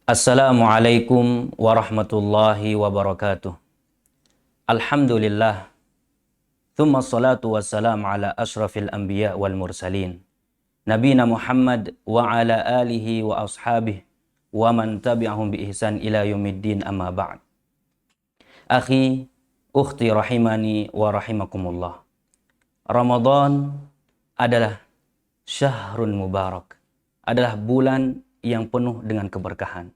Assalamualaikum warahmatullahi wabarakatuh. Alhamdulillah. Thumma salatu wassalamu ala ashrafil anbiya wal mursalin. Nabina Muhammad wa ala alihi wa ashabihi wa man tabi'ahum bi ihsan ila yaumiddin amma ba'd. Akhi, ukhti rahimani wa rahimakumullah. Ramadan adalah syahrun mubarak. Adalah bulan yang penuh dengan keberkahan.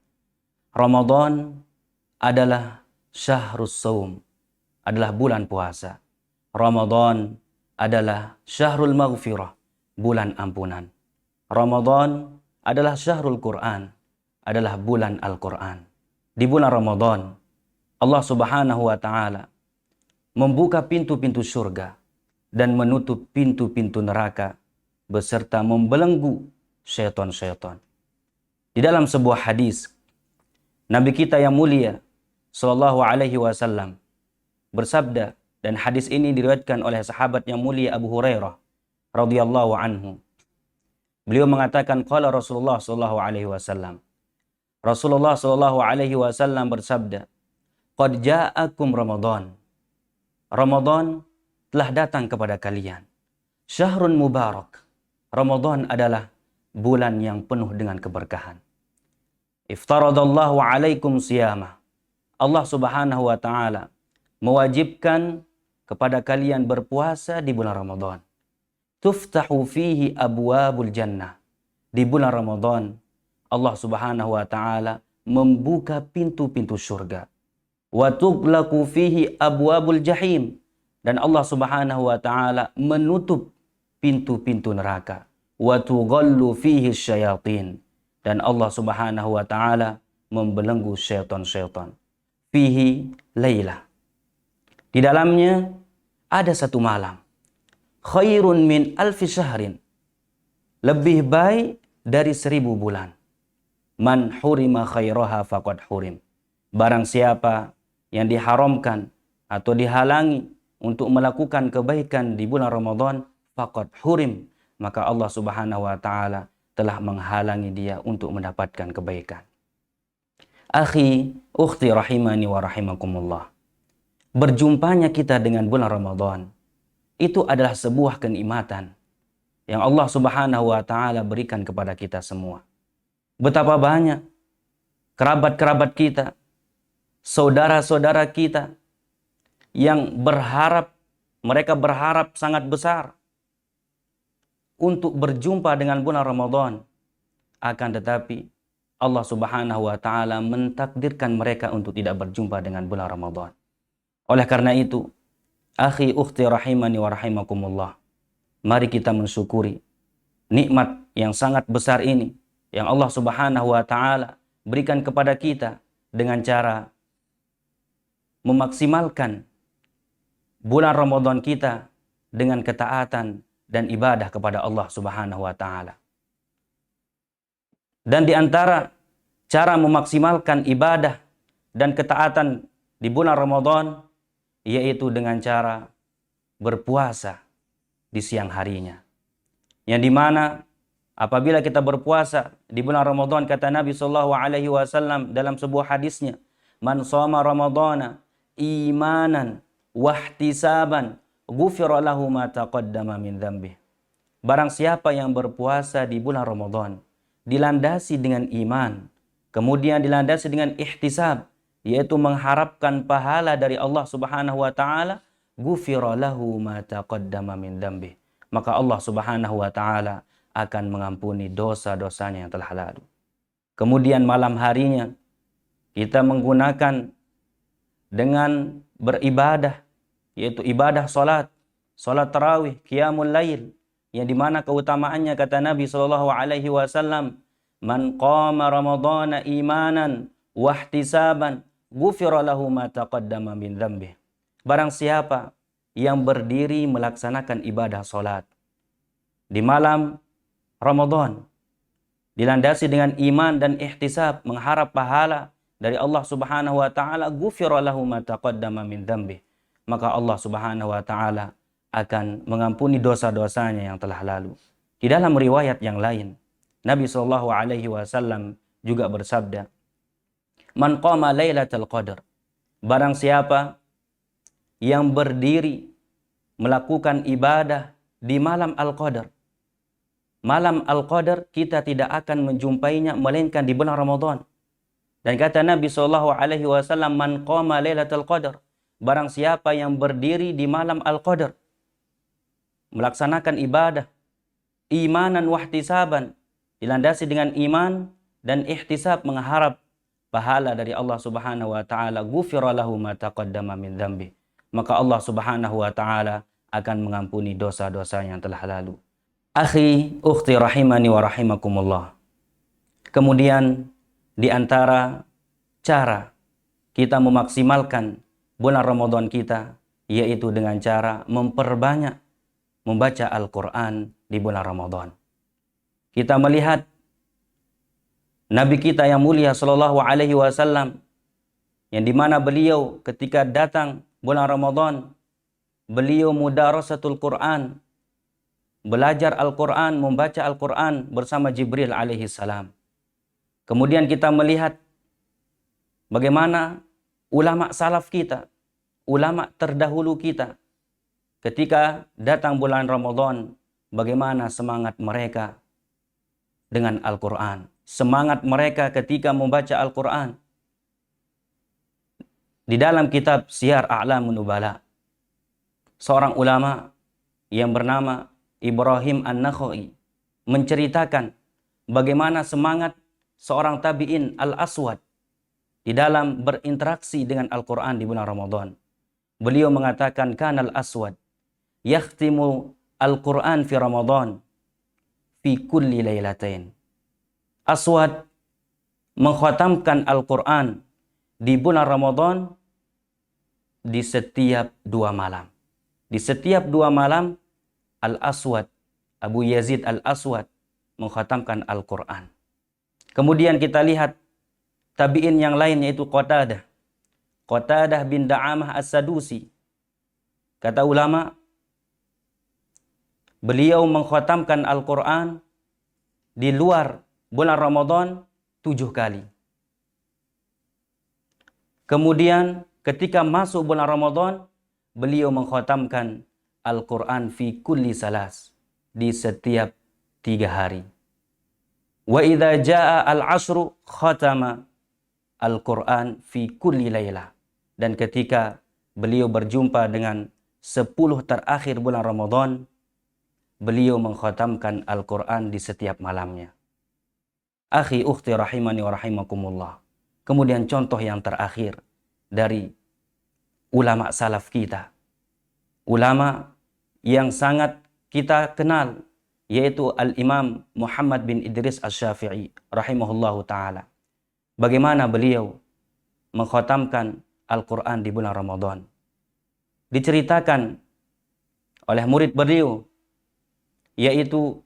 Ramadan adalah syahrus saum, adalah bulan puasa. Ramadan adalah syahrul maghfirah, bulan ampunan. Ramadan adalah syahrul Quran, adalah bulan Al-Quran. Di bulan Ramadan, Allah Subhanahu wa Ta'ala membuka pintu-pintu surga dan menutup pintu-pintu neraka beserta membelenggu syaitan-syaitan. Di dalam sebuah hadis, Nabi kita yang mulia sallallahu alaihi wasallam bersabda, dan hadis ini diriwayatkan oleh sahabat yang mulia Abu Hurairah radhiyallahu anhu. Beliau mengatakan qala Rasulullah sallallahu alaihi wasallam. Rasulullah sallallahu alaihi wasallam bersabda, "Qad ja'akum Ramadan." Ramadan telah datang kepada kalian. Syahrun mubarak. Ramadan adalah bulan yang penuh dengan keberkahan. Iftaradallahu alaikum siyamah. Allah Subhanahu wa Ta'ala mewajibkan kepada kalian berpuasa di bulan Ramadan. Tuftahu fihi abwabul jannah. Di bulan Ramadan, Allah Subhanahu wa Ta'ala membuka pintu-pintu surga. Wa tughlaqu fihi abwabul jahim. Dan Allah Subhanahu wa Ta'ala menutup pintu-pintu neraka. Wa tughallu fihi syayatin. Dan Allah Subhanahu wa Ta'ala membelenggu syaitan-syaitan. Fihi laylah. Di dalamnya ada satu malam. Khairun min alfi syahrin. Lebih baik dari 1000 bulan. Man hurima khairaha faqad hurim. Barang siapa yang diharamkan atau dihalangi untuk melakukan kebaikan di bulan Ramadan, faqad hurim. Maka Allah Subhanahu wa Ta'ala telah menghalangi dia untuk mendapatkan kebaikan. Akhi, ukhti rahimani wa rahimakumullah. Berjumpanya kita dengan bulan Ramadan itu adalah sebuah kenikmatan yang Allah Subhanahu wa Ta'ala berikan kepada kita semua. Betapa banyak kerabat-kerabat kita, saudara-saudara kita yang mereka berharap sangat besar untuk berjumpa dengan bulan Ramadan. Akan tetapi Allah Subhanahu wa Ta'ala mentakdirkan mereka untuk tidak berjumpa dengan bulan Ramadan. Oleh karena itu, akhi ukhti rahimani wa rahimakumullah, mari kita mensyukuri nikmat yang sangat besar ini yang Allah Subhanahu wa Ta'ala berikan kepada kita dengan cara memaksimalkan bulan Ramadan kita dengan ketaatan dan ibadah kepada Allah Subhanahu wa Ta'ala. Dan di antara cara memaksimalkan ibadah dan ketaatan di bulan Ramadan, yaitu dengan cara berpuasa di siang harinya. Yang dimana apabila kita berpuasa di bulan Ramadan, kata Nabi SAW dalam sebuah hadisnya, "Man shoma Ramadana imanan wahtisaban ghufira lahu ma taqaddama min dzambih." Barang siapa yang berpuasa di bulan Ramadan dilandasi dengan iman, kemudian dilandasi dengan ihtisab, yaitu mengharapkan pahala dari Allah Subhanahu wa Ta'ala, ghufira lahu ma taqaddama min dzambih. Maka Allah Subhanahu wa Ta'ala akan mengampuni dosa-dosanya yang telah lalu. Kemudian malam harinya kita menggunakan dengan beribadah, yaitu ibadah salat tarawih, qiyamul lail, yang dimana keutamaannya kata Nabi SAW, "Man qama Ramadana imanan wahtisaban ghufira lahu ma taqaddama min dzambih." Barang siapa yang berdiri melaksanakan ibadah salat di malam Ramadan, dilandasi dengan iman dan ihtisab, mengharap pahala dari Allah Subhanahu wa Ta'ala, ghufira lahu ma taqaddama min dzambih. Maka Allah Subhanahu wa Ta'ala akan mengampuni dosa-dosanya yang telah lalu. Di dalam riwayat yang lain, Nabi SAW juga bersabda, Man qama lailatul qadar. Barang siapa yang berdiri melakukan ibadah di malam Al-Qadar. Malam Al-Qadar kita tidak akan menjumpainya melainkan di bulan Ramadan. Dan kata Nabi SAW, man qama lailatul qadar. Barang siapa yang berdiri di malam Al-Qadar, melaksanakan ibadah, imanan wahtisaban, dilandasi dengan iman dan ihtisab, mengharap pahala dari Allah Subhanahu wa taala, ghufira lahu ma taqaddama min dzambi. Maka Allah Subhanahu wa taala akan mengampuni dosa-dosa yang telah lalu. Akhi, ukhti rahimani wa rahimakumullah. Kemudian di antara cara kita memaksimalkan bulan Ramadan kita, yaitu dengan cara memperbanyak membaca Al-Quran di bulan Ramadan. Kita melihat Nabi kita yang mulia Sallallahu Alaihi Wasallam, yang dimana beliau ketika datang bulan Ramadan, beliau mudarasatul Quran, belajar Al-Quran, membaca Al-Quran bersama Jibril alaihi salam. Kemudian kita melihat bagaimana ulama salaf kita, ulama terdahulu kita, ketika datang bulan Ramadan, bagaimana semangat mereka dengan Al-Quran. Semangat mereka ketika membaca Al-Quran. Di dalam kitab Syiar A'lamun Nubala, seorang ulama yang bernama Ibrahim An-Nakhai menceritakan bagaimana semangat seorang tabi'in Al-Aswad di dalam berinteraksi dengan Al-Quran di bulan Ramadan. Beliau mengatakan, kanal Aswad yakhtimu Al-Quran fi Ramadan fi kulli laylatain. Aswad mengkhatamkan Al-Quran di bulan Ramadan di setiap 2 malam. Di setiap 2 malam, Al-Aswad, Abu Yazid Al-Aswad mengkhatamkan Al-Quran. Kemudian kita lihat tabi'in yang lain, yaitu Qatadah. Qatadah bin Da'amah As-Sadusi. Kata ulama, beliau mengkhatamkan Al-Quran di luar bulan Ramadan 7 kali. Kemudian ketika masuk bulan Ramadan, beliau mengkhatamkan Al-Quran fi kulli salas, di setiap 3 hari. Wa idza jaa al-ashru khatama Al-Quran fi kulli laylah. Dan ketika beliau berjumpa dengan 10 terakhir bulan Ramadan, beliau mengkhatamkan Al-Quran di setiap malamnya. Akhi, ukhti rahimani wa rahimakumullah. Kemudian contoh yang terakhir dari ulama salaf kita, ulama yang sangat kita kenal, yaitu Al-Imam Muhammad bin Idris Asy-Syafi'i rahimahullahu ta'ala. Bagaimana beliau mengkhatamkan Al-Quran di bulan Ramadan. Diceritakan oleh murid beliau, yaitu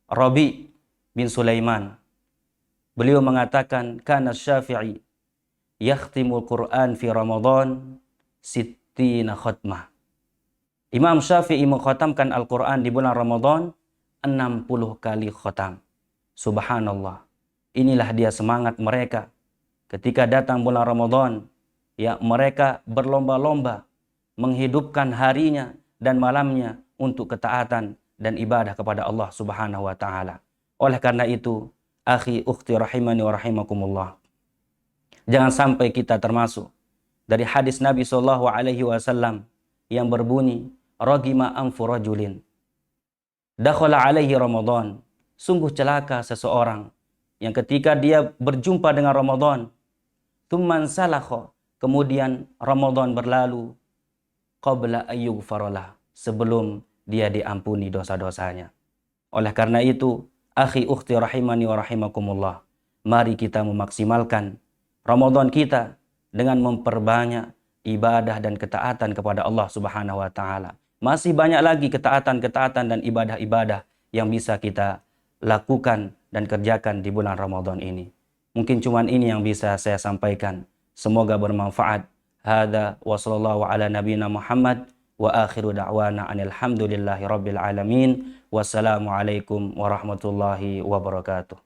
Rabi bin Sulaiman. Beliau mengatakan, kana Syafi'i yakhtimul Quran fi Ramadan sittina khatmah. Imam Syafi'i mengkhatamkan Al-Quran di bulan Ramadan 60 kali khatam. Subhanallah. Inilah dia semangat mereka ketika datang bulan Ramadan. Ya, mereka berlomba-lomba menghidupkan harinya dan malamnya untuk ketaatan dan ibadah kepada Allah Subhanahu wa taala. Oleh karena itu, akhi, ukhti rahimani wa rahimakumullah, jangan sampai kita termasuk dari hadis Nabi sallallahu alaihi wasallam yang berbunyi, ragima anfu rajulin dakhala alaihi Ramadan. Sungguh celaka seseorang yang ketika dia berjumpa dengan Ramadan, tsumman salakha, kemudian Ramadan berlalu, qabla ayyughfaralah, sebelum dia diampuni dosa-dosanya. Oleh karena itu, akhi, ukhti rahimani wa rahimakumullah, mari kita memaksimalkan Ramadan kita dengan memperbanyak ibadah dan ketaatan kepada Allah Subhanahu wa taala. Masih banyak lagi ketaatan-ketaatan dan ibadah-ibadah yang bisa kita lakukan dan kerjakan di bulan Ramadan ini. Mungkin cuman ini yang bisa saya sampaikan. Semoga bermanfaat. Hada wa sallallahu ala nabiyina Muhammad wa akhiru da'wana anil hamdulillahi rabbil alamin. Wassalamualaikum warahmatullahi wabarakatuh.